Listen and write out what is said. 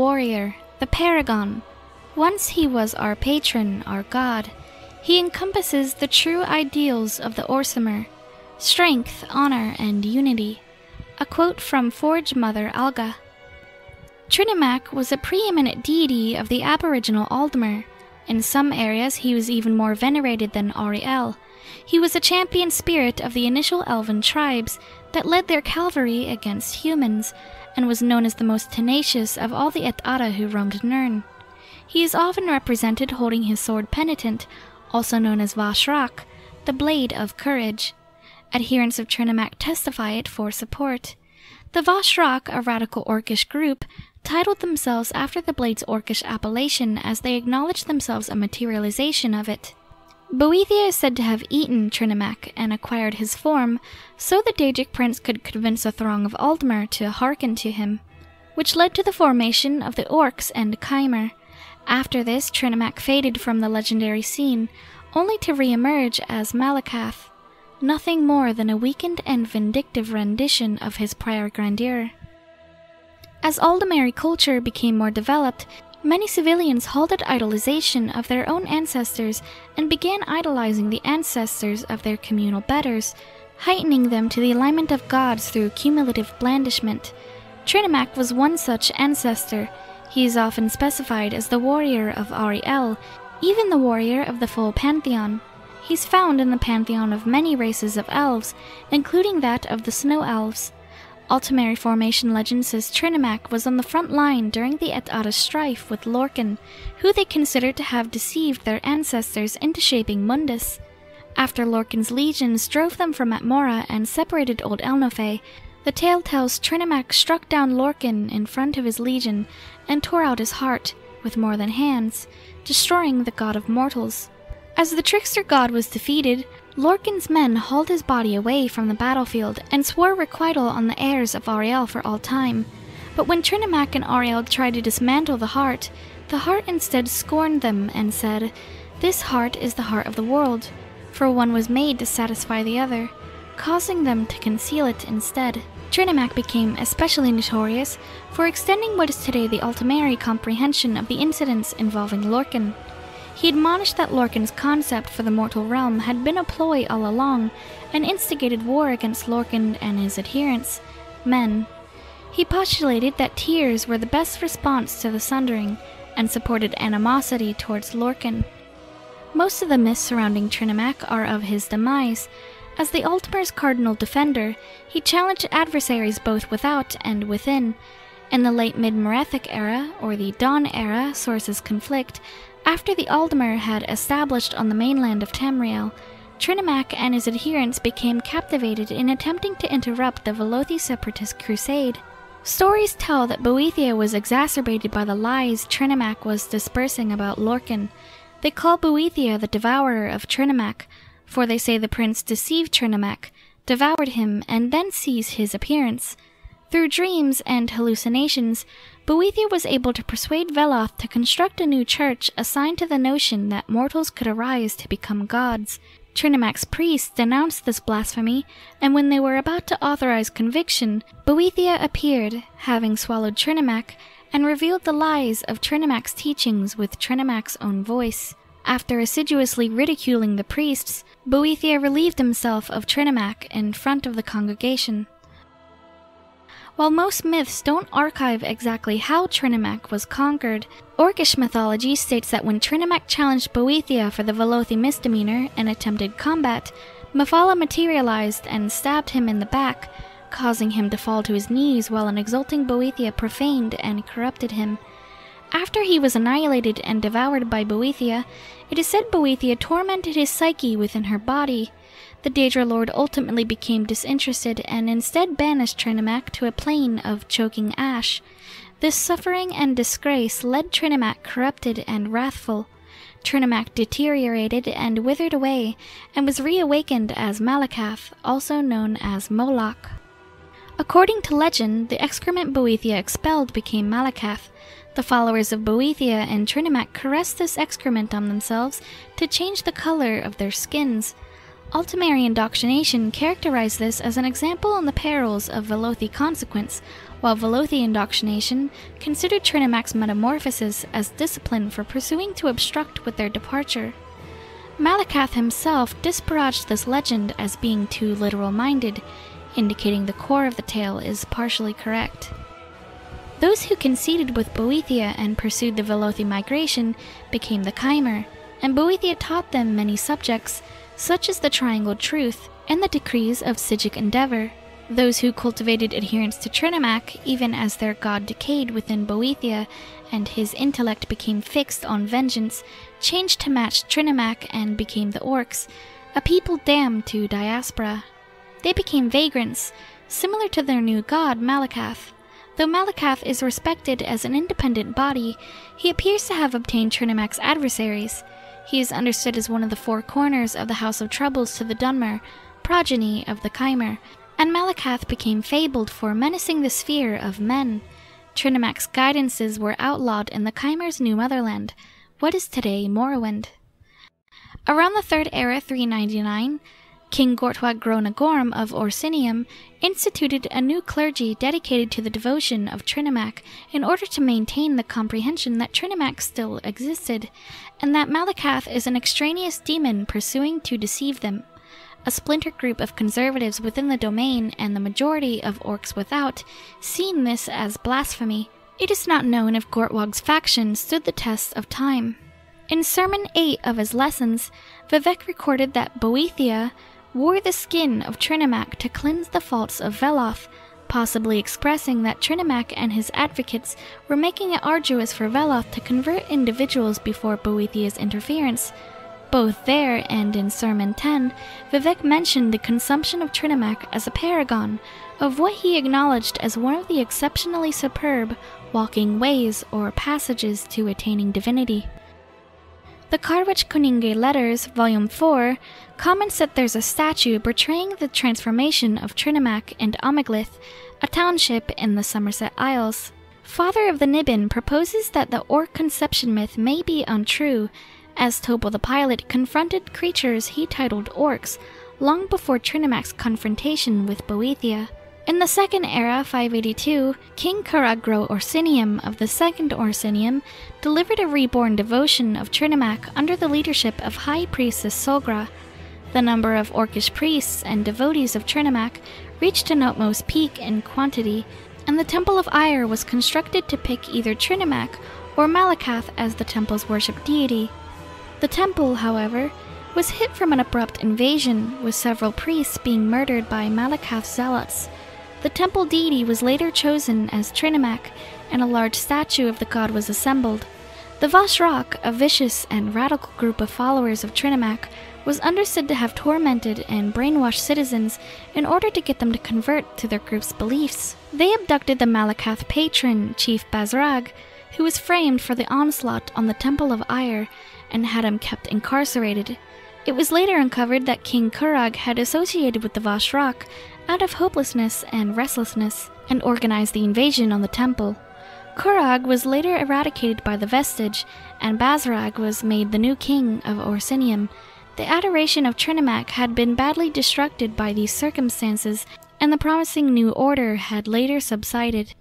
warrior, the paragon. Once he was our patron, our god. He encompasses the true ideals of the Orsimer: strength, honor, and unity. A quote from Forge Mother Alga. Trinimac was a preeminent deity of the aboriginal Aldmer. In some areas he was even more venerated than Auri-El. He was a champion spirit of the initial elven tribes that led their cavalry against humans, and was known as the most tenacious of all the Et'ara who roamed Nirn. He is often represented holding his sword penitent, also known as Vashrak, the blade of courage. Adherents of Trinimac testify it for support. The Vashrak, a radical orcish group, titled themselves after the blade's orcish appellation as they acknowledged themselves a materialization of it. Boethiah is said to have eaten Trinimac and acquired his form, so the Daedric Prince could convince a throng of Aldmer to hearken to him, which led to the formation of the Orcs and Chimer. After this, Trinimac faded from the legendary scene, only to re-emerge as Malacath, nothing more than a weakened and vindictive rendition of his prior grandeur. As Aldmeri culture became more developed, many civilians halted idolization of their own ancestors and began idolizing the ancestors of their communal betters, heightening them to the alignment of gods through cumulative blandishment. Trinimac was one such ancestor. He is often specified as the warrior of Auri-El, even the warrior of the full pantheon. He's found in the pantheon of many races of elves, including that of the Snow Elves. Aldmeri formation legend says Trinimac was on the front line during the Et'ara strife with Lorkhan, who they considered to have deceived their ancestors into shaping Mundus. After Lorkhan's legions drove them from Atmora and separated Old Elnofey, the tale tells Trinimac struck down Lorkhan in front of his legion and tore out his heart, with more than hands, destroying the god of mortals. As the trickster god was defeated, Lorkhan's men hauled his body away from the battlefield and swore requital on the heirs of Auri-El for all time. But when Trinimac and Auri-El tried to dismantle the heart instead scorned them and said, "This heart is the heart of the world, for one was made to satisfy the other," causing them to conceal it instead. Trinimac became especially notorious for extending what is today the Aldmeri comprehension of the incidents involving Lorkhan. He admonished that Lorkhan's concept for the mortal realm had been a ploy all along, and instigated war against Lorkhan and his adherents, men. He postulated that tears were the best response to the sundering, and supported animosity towards Lorkhan. Most of the myths surrounding Trinimac are of his demise. As the Aldmer's cardinal defender, he challenged adversaries both without and within. In the late Mid-Merethic era, or the Dawn era, sources conflict. After the Aldmer had established on the mainland of Tamriel, Trinimac and his adherents became captivated in attempting to interrupt the Velothi separatist crusade. Stories tell that Boethiah was exacerbated by the lies Trinimac was dispersing about Lorkhan. They call Boethiah the devourer of Trinimac, for they say the prince deceived Trinimac, devoured him, and then seized his appearance. Through dreams and hallucinations, Boethiah was able to persuade Veloth to construct a new church assigned to the notion that mortals could arise to become gods. Trinimac's priests denounced this blasphemy, and when they were about to authorize conviction, Boethiah appeared, having swallowed Trinimac, and revealed the lies of Trinimac's teachings with Trinimac's own voice. After assiduously ridiculing the priests, Boethiah relieved himself of Trinimac in front of the congregation. While most myths don't archive exactly how Trinimac was conquered, Orcish mythology states that when Trinimac challenged Boethiah for the Velothi misdemeanor and attempted combat, Mephala materialized and stabbed him in the back, causing him to fall to his knees while an exulting Boethiah profaned and corrupted him. After he was annihilated and devoured by Boethiah, it is said Boethiah tormented his psyche within her body. The Daedra Lord ultimately became disinterested and instead banished Trinimac to a plane of choking ash. This suffering and disgrace led Trinimac corrupted and wrathful. Trinimac deteriorated and withered away, and was reawakened as Malacath, also known as Moloch. According to legend, the excrement Boethiah expelled became Malacath. The followers of Boethiah and Trinimac caressed this excrement on themselves to change the color of their skins. Aldmeri indoctrination characterized this as an example on the perils of Velothi consequence, while Velothi indoctrination considered Trinimac's metamorphosis as discipline for pursuing to obstruct with their departure. Malacath himself disparaged this legend as being too literal-minded, indicating the core of the tale is partially correct. Those who conceded with Boethiah and pursued the Velothi migration became the Chimer, and Boethiah taught them many subjects, such as the Triangle Truth and the decrees of Psijic Endeavor. Those who cultivated adherence to Trinimac, even as their god decayed within Boethiah and his intellect became fixed on vengeance, changed to match Trinimac and became the Orcs, a people damned to diaspora. They became vagrants, similar to their new god Malacath. Though Malacath is respected as an independent body, he appears to have obtained Trinimac's adversaries. He is understood as one of the four corners of the House of Troubles to the Dunmer, progeny of the Chimer, and Malacath became fabled for menacing the sphere of men. Trinimac's guidances were outlawed in the Chimer's new motherland, what is today Morrowind. Around the Third Era 399, King Gortwag Gronagorm of Orsinium instituted a new clergy dedicated to the devotion of Trinimac in order to maintain the comprehension that Trinimac still existed, and that Malacath is an extraneous demon pursuing to deceive them. A splinter group of conservatives within the domain and the majority of orcs without seen this as blasphemy. It is not known if Gortwag's faction stood the test of time. In Sermon 8 of his lessons, Vivek recorded that Boethiah wore the skin of Trinimac to cleanse the faults of Veloth, possibly expressing that Trinimac and his advocates were making it arduous for Veloth to convert individuals before Boethiah's interference. Both there and in Sermon 10, Vivek mentioned the consumption of Trinimac as a paragon of what he acknowledged as one of the exceptionally superb walking ways or passages to attaining divinity. The Carwich Kuninge Letters, Volume 4, comments that there's a statue portraying the transformation of Trinimac and Omeglith, a township in the Somerset Isles. Father of the Niben proposes that the orc conception myth may be untrue, as Topal the Pilot confronted creatures he titled orcs long before Trinimac's confrontation with Boethiah. In the Second Era, 582, King Caragro Orsinium of the Second Orsinium delivered a reborn devotion of Trinimac under the leadership of High Priestess Solgra. The number of orcish priests and devotees of Trinimac reached an utmost peak in quantity, and the Temple of Ire was constructed to pick either Trinimac or Malacath as the temple's worshipped deity. The temple, however, was hit from an abrupt invasion, with several priests being murdered by Malacath's zealots. The temple deity was later chosen as Trinimac, and a large statue of the god was assembled. The Vashrak, a vicious and radical group of followers of Trinimac, was understood to have tormented and brainwashed citizens in order to get them to convert to their group's beliefs. They abducted the Malacath patron, Chief Bazrag, who was framed for the onslaught on the Temple of Ire, and had him kept incarcerated. It was later uncovered that King Kurag had associated with the Vashrak out of hopelessness and restlessness, and organized the invasion on the temple. Kurag was later eradicated by the Vestige, and Bazrag was made the new king of Orsinium. The adoration of Trinimac had been badly destructed by these circumstances, and the promising new order had later subsided.